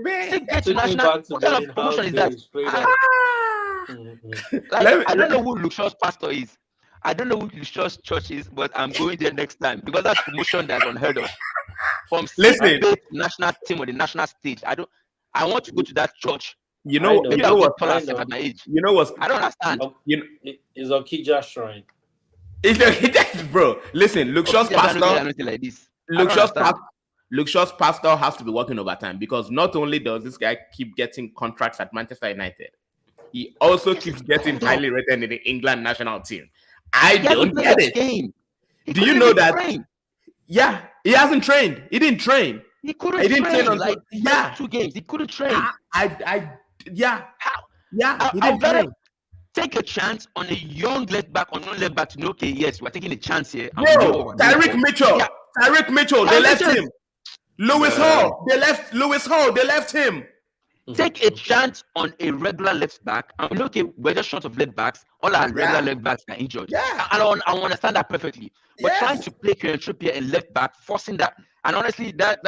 bay to national. What kind of promotion is that? I don't know who Luke Shaw's pastor is. I don't know who Luke Shaw's church is, but I'm going there next time because that's promotion that's unheard of. From national team or the national stage. I want to go to that church. You know what? At my age. You know what? I don't understand. Is Okija shrine? Bro, listen. Luke Shaw's pastor. Like this. Luke Shaw's pastor has to be working overtime because not only does this guy keep getting contracts at Manchester United, he also keeps getting highly rated in the England national team. I don't get it. Do you know that? Train. Yeah, he hasn't trained. He didn't train. He couldn't train on like 2 games. He couldn't train. Yeah. How? Yeah, he didn't train. Take a chance on a young left back or non-left back to know, okay, yes, we're taking a chance here. No, Tyreek Mitchell, they left him. Lewis Hall, they left him. Take a chance on a regular left back. I mean, okay, we're just short of left backs. All our regular left backs are injured. Yeah. I understand that perfectly. But trying to play Kieran Trippier in left back, forcing that, and honestly, that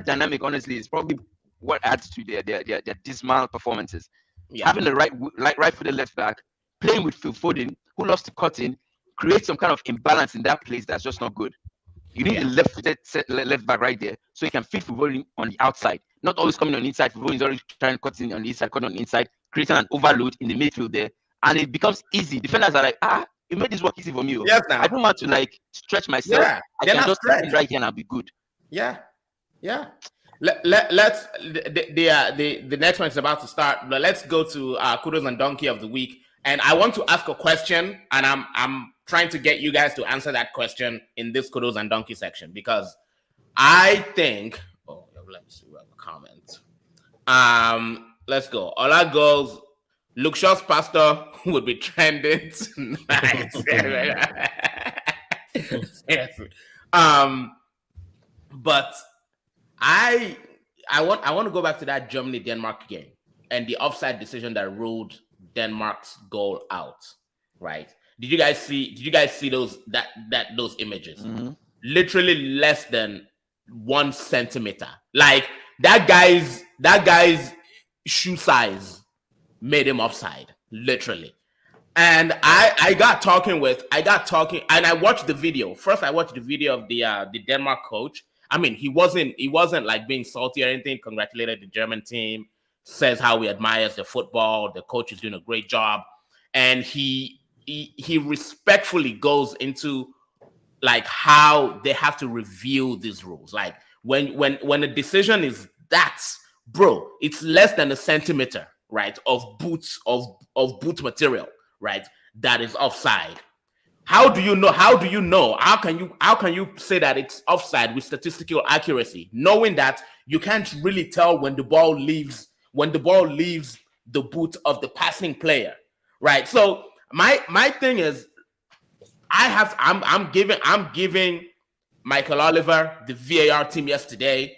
dynamic, honestly, is probably what adds to their dismal performances. Yeah. Having the right-footed left back, playing with Phil Foden, who loves to cut in, create some kind of imbalance in that place that's just not good. You need a left-footed left back right there, so you can feed Phil Foden on the outside. Not always coming on the inside. Phil Foden is already trying to cut in on the inside, cut on the inside, creating an overload in the midfield there, and it becomes easy. Defenders are like, you made this work easy for me. Yes, now. I don't want to stretch myself. Yeah, I can just sit right here and I'll be good. Yeah. Let's the next one is about to start. But let's go to Kudos and Donkey of the week, and I want to ask a question, and I'm trying to get you guys to answer that question in this Kudos and Donkey section because I think. Oh, let me see. We have a comment. Let's go. All our goals. Luke Shaw's pastor would be trending tonight. Seriously. But I want to go back to that Germany-Denmark game and the offside decision that ruled Denmark's goal out. Right? Did you guys see those images? Mm-hmm. Literally less than 1 centimeter. Like that guy's shoe size made him offside, literally. And I got talking, and I watched the video. First, I watched the video of the Denmark coach. I mean, he wasn't like being salty or anything. Congratulated the German team, says how he admires the football. The coach is doing a great job, and he respectfully goes into like how they have to review these rules. Like when a decision is that, bro, it's less than 1 centimeter, right, of boot material, right, that is offside. How do you know? How can you say that it's offside with statistical accuracy, knowing that you can't really tell when the ball leaves the boot of the passing player, right? So my thing is, I'm giving Michael Oliver, the VAR team yesterday,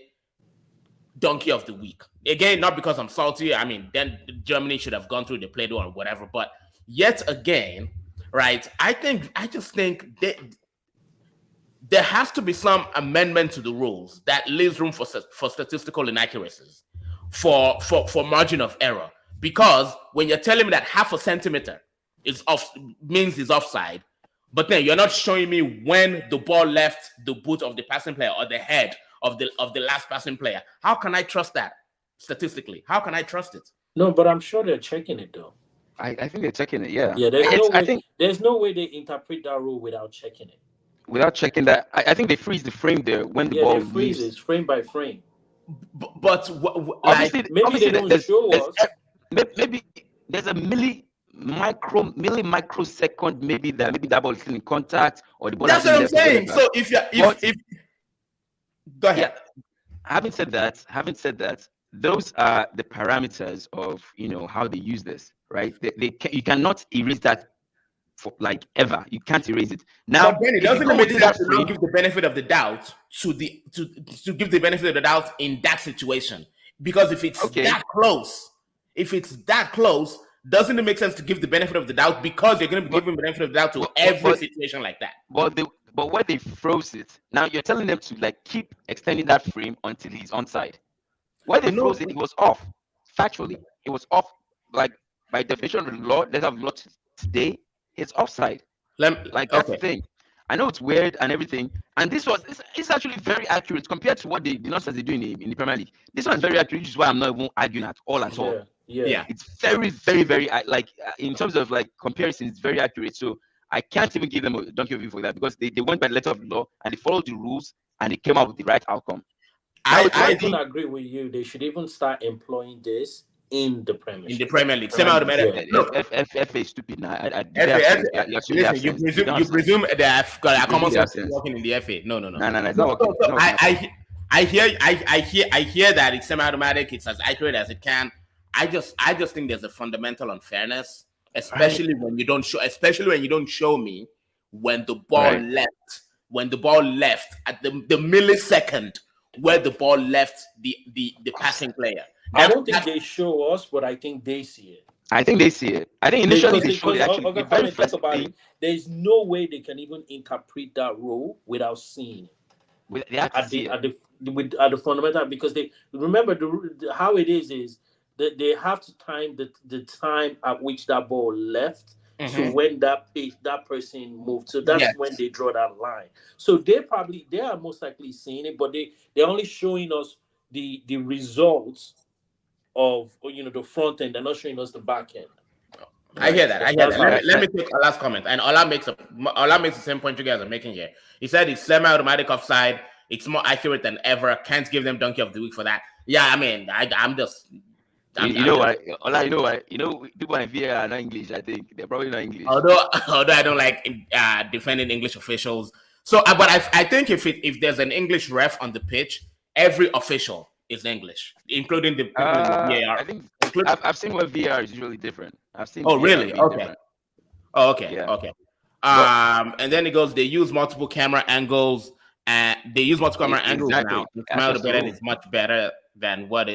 Donkey of the Week. Again, not because I'm salty. I mean, then Germany should have gone through the play-doh or whatever. But yet again, right, I just think that there has to be some amendment to the rules that leaves room for statistical inaccuracies, for margin of error. Because when you're telling me that 0.5 centimeter is offside, but then you're not showing me when the ball left the boot of the passing player or the head of the last passing player, how can I trust that statistically? How can I trust it? No, but I'm sure they're checking it though. I think they're checking it. Yeah. Yeah. There's no way they interpret that rule without checking it. Without checking that, I think they freeze the frame there when the ball freezes frame by frame. But obviously they don't show us. Maybe there's a millisecond, maybe that ball is still in contact or the ball. That's what I'm saying. So if go ahead. Yeah, having said that, those are the parameters of how they use this, right? You cannot erase that for like ever. You can't erase it. Now, but Benny, doesn't it make sense to not give the benefit of the doubt to give the benefit of the doubt in that situation? Because if it's that close, doesn't it make sense to give the benefit of the doubt because you're going to be giving the benefit of the doubt to every situation like that? But where they froze it, now you're telling them to like keep extending that frame until he's onside. Where they froze it, it was off. Factually, it was off. Like by definition of the law, let's have law today, it's offside. That's the thing. I know it's weird and everything, and it's actually very accurate compared to what the nonsense they do in the Premier League. This one's very accurate, which is why I'm not even arguing at all. Yeah. It's very, very, very in terms of like comparison, it's very accurate. So I can't even give them a donkey of you for that because they went by the letter of the law and they followed the rules and they came up with the right outcome. I don't agree with you. They should even start employing this in the Premier League. In the Premier League, semi-automatic. FA is stupid now. You presume they have got a common sense working in the FA. No. It's not working. I hear that it's semi-automatic. It's as accurate as it can. I just think there's a fundamental unfairness, especially when you don't show me when the ball left at the millisecond where the ball left the passing player. I don't think they show us, but I think they see it. I think they see it. I think initially they showed it. Actually, there's no way they can even interpret that rule without seeing it. At the fundamental, because they remember how it is that they have to time the time at which that ball left to when that person moved. So that's when they draw that line. So they are most likely seeing it, but they're only showing us the results of the front end. They're not showing us the back end. I hear that. Let me take a last comment. And Ola makes the same point you guys are making here. He said it's semi-automatic offside. It's more accurate than ever. Can't give them donkey of the week for that. Yeah, I mean, I'm just. You know why? People in VAR are not English. I think they're probably not English. Although I don't like defending English officials. So, but I think if there's an English ref on the pitch, every official is English, including the people in the VAR. I think I've seen where VAR is usually different. I've seen. Oh, really? Okay. Different. Oh, okay. Yeah. Okay. And then it goes. They use multiple camera angles, and angles now. The camera better is much better than what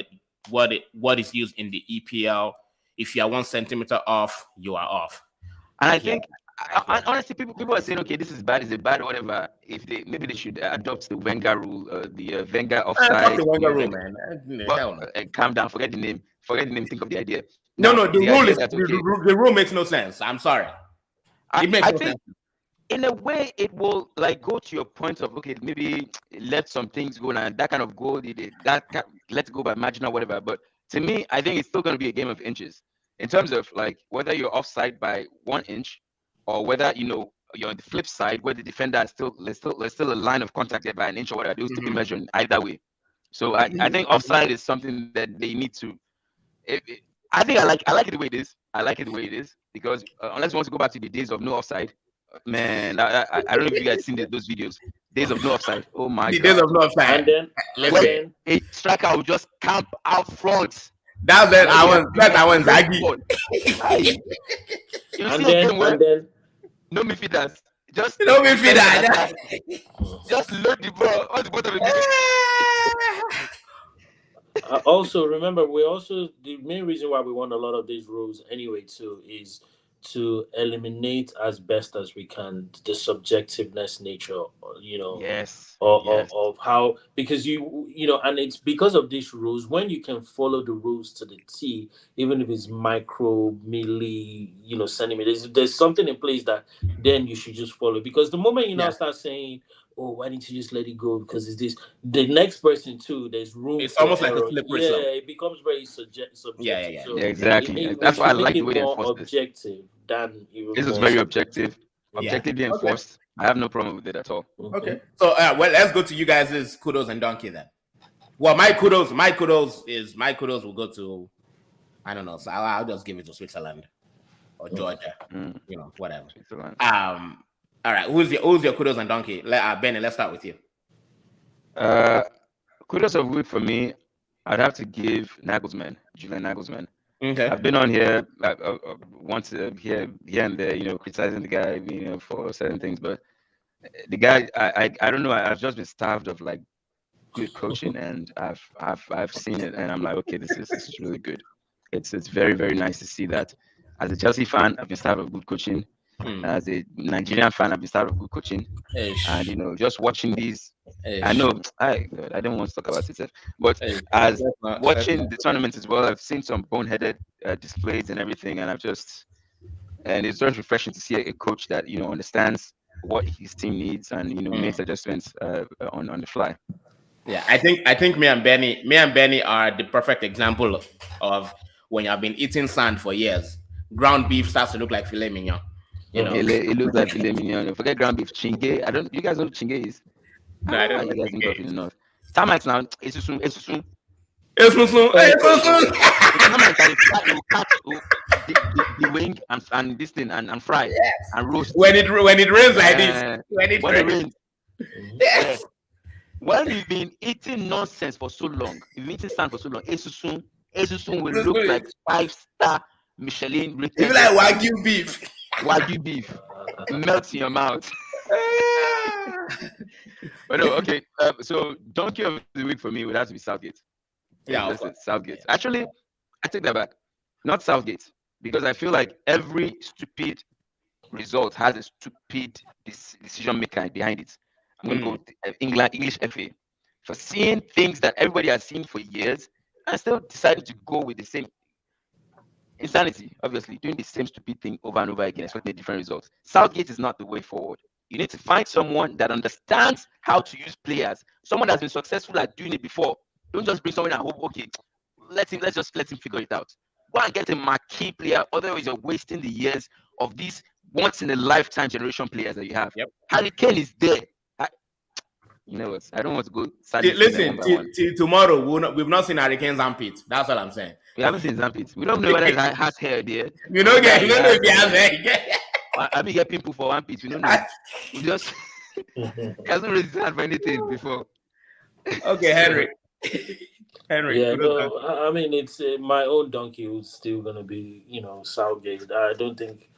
is used in the EPL. If you are 1 centimeter off, you are off. And I think, honestly, people are saying, okay, this is bad, whatever. If maybe they should adopt the Wenger rule, the Wenger offside. The Wenger rule, man. Calm down. Forget the name. Think of the idea. No. The rule makes no sense. I'm sorry. It makes no sense. In a way, it will like go to your point of okay, maybe let some things go and that kind of goal, let's go by margin or whatever. But to me, I think it's still going to be a game of inches in terms of like whether you're offside by 1 inch or whether you're on the flip side where the defender is there's still a line of contact there by 1 inch or whatever. Those to be measured either way. So I think offside is something that they need to. I like it the way it is. I like it the way it is because unless you want to go back to the days of no offside. Man, I don't know if you guys seen those videos. Days of no offside. Oh my god. Days of no offside. And then a striker will just camp out front. That's it. I was Zaggy. And then no midfielders. Just no midfielders. Just load the ball on the bottom of the also remember, the main reason why we want a lot of these rules anyway too is to eliminate as best as we can the subjectiveness nature, of how, because and it's because of these rules when you can follow the rules to the T, even if it's micro, milli, centimeters, there's something in place that then you should just follow. Because the moment you now start saying, oh, why didn't you just let it go? Because it's this. The next person too. There's room. It's almost like a slippery slope. Yeah, it becomes very subjective. Yeah. So exactly. That's why I like the way they enforce objective than this is very objective. Objectively enforced. I have no problem with it at all. Okay. So let's go to you guys' kudos and donkey then. Well, my kudos will go to, I don't know. So I'll just give it to Switzerland. or Georgia, whatever. All right, who's your kudos and donkey? Benny, let's start with you. Kudos of the week for me, I'd have to give Julian Nagelsmann. Okay. I've been on here once here and there, criticizing the guy, for certain things, but the guy, I don't know, I've just been starved of like good coaching, and I've seen it, and I'm like, okay, this is really good. It's very, very nice to see that. As a Chelsea fan, I've been starved of good coaching. As a Nigerian fan, I've been starved of good coaching. And just watching these, I know I don't want to talk about it, but as watching the tournament as well, I've seen some boneheaded displays and everything, and it's just refreshing to see a coach that understands what his team needs and makes adjustments on the fly. Yeah, I think me and Benny are the perfect example of when you have been eating sand for years. Ground beef starts to look like filet mignon. It looks like filet mignon. Forget ground beef. Chingue. You guys know what chingue is? No, I don't know. You guys don't know enough. Termites now. It's soon. Termites will catch the wing and this thing and fry and roast. When it rains like this. When it rains. Yes. When you've been eating nonsense for so long, you've been eating sand for so long, Esusun will look like 5-star Michelin rated. Even like Wagyu beef. Wagyu beef melts in your mouth. But no, okay. So donkey of the week for me would have to be Southgate. Yeah, Southgate. Actually, I take that back. Not Southgate, because I feel like every stupid result has a stupid decision maker behind it. I'm going to go with English FA for seeing things that everybody has seen for years and still decided to go with the same insanity, obviously, doing the same stupid thing over and over again, expecting different results. Southgate is not the way forward. You need to find someone that understands how to use players, someone that's been successful at doing it before. Don't just bring someone and hope, okay, let's just let him figure it out. Go and get a marquee player, otherwise you're wasting the years of these once-in-a-lifetime generation players that you have. Yep. Harry Kane is there. You know what? I don't want to go. Listen, till tomorrow, we've not seen Harry Kane's armpit. That's all I'm saying. We haven't seen his armpit. We don't know whether he has hair there. You don't know if he has hair. I be get people for armpit. We don't know. We just he hasn't raised his hand for anything before. Okay, Henry. Yeah, no, I mean, it's my own donkey who's still gonna be, Southgate. I don't think,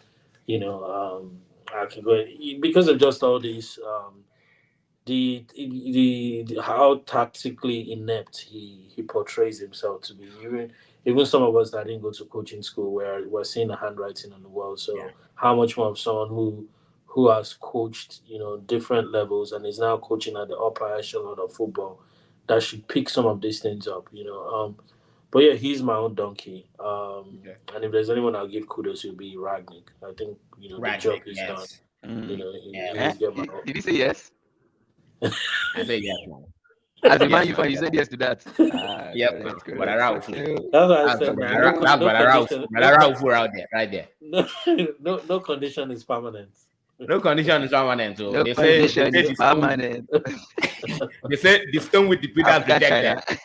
I can go because of just all these. The how tactically inept he portrays himself to be. Even some of us that didn't go to coaching school, we're seeing the handwriting on the wall. So how much more of someone who has coached different levels and is now coaching at the upper echelon of football that should pick some of these things up. But yeah, he's my own donkey. And if there's anyone I'll give kudos, it'll be Ragnick. I think the job is done. Did he say yes? I say yes. As a man, you said yes to that. Yep. But that's what I said. That's out there, right there. No condition is permanent. No condition is permanent. So no condition is permanent. They say the stone with the pillars rejected.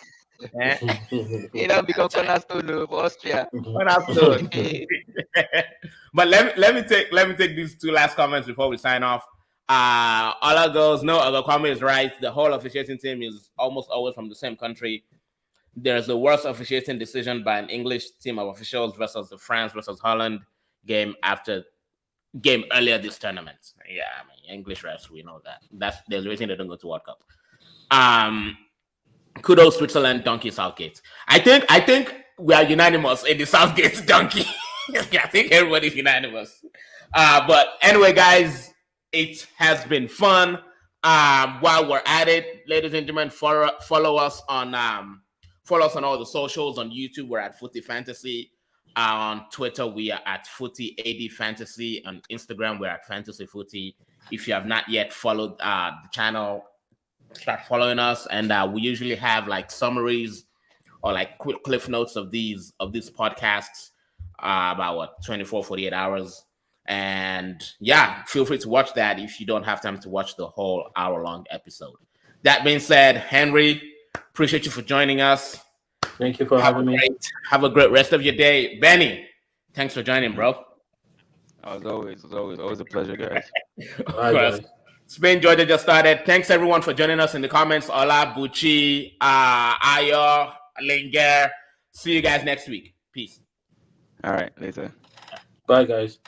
Become cornerstone for Austria. Cornerstone. But let me take these two last comments before we sign off. Ola goes, no, Kwame is right. The whole officiating team is almost always from the same country. There's the worst officiating decision by an English team of officials versus the France versus Holland game earlier this tournament. Yeah, I mean, English refs, we know that. There's a reason they don't go to World Cup. Kudos Switzerland, donkey Southgate. I think we are unanimous in the Southgate donkey. I think everybody's unanimous. But anyway, guys, it has been fun. While we're at it, ladies and gentlemen, follow us on all the socials. On YouTube, we're at Footy Fantasy. On Twitter, we are at Footy AD Fantasy. On Instagram, we're at Fantasy Footy. If you have not yet followed the channel, start following us. And we usually have like summaries or like quick cliff notes of these podcasts about 24, 48 hours. And yeah, feel free to watch that if you don't have time to watch the whole hour-long episode. That being said, Henry, appreciate you for joining us. Thank you for having me. Have a great rest of your day. Benny, thanks for joining, bro. As always a pleasure, guys. All right, guys. Spain, Georgia just started. Thanks everyone for joining us in the comments. Ola, Bucci, Ayo, Linger. See you guys next week. Peace. All right, later. Bye, guys.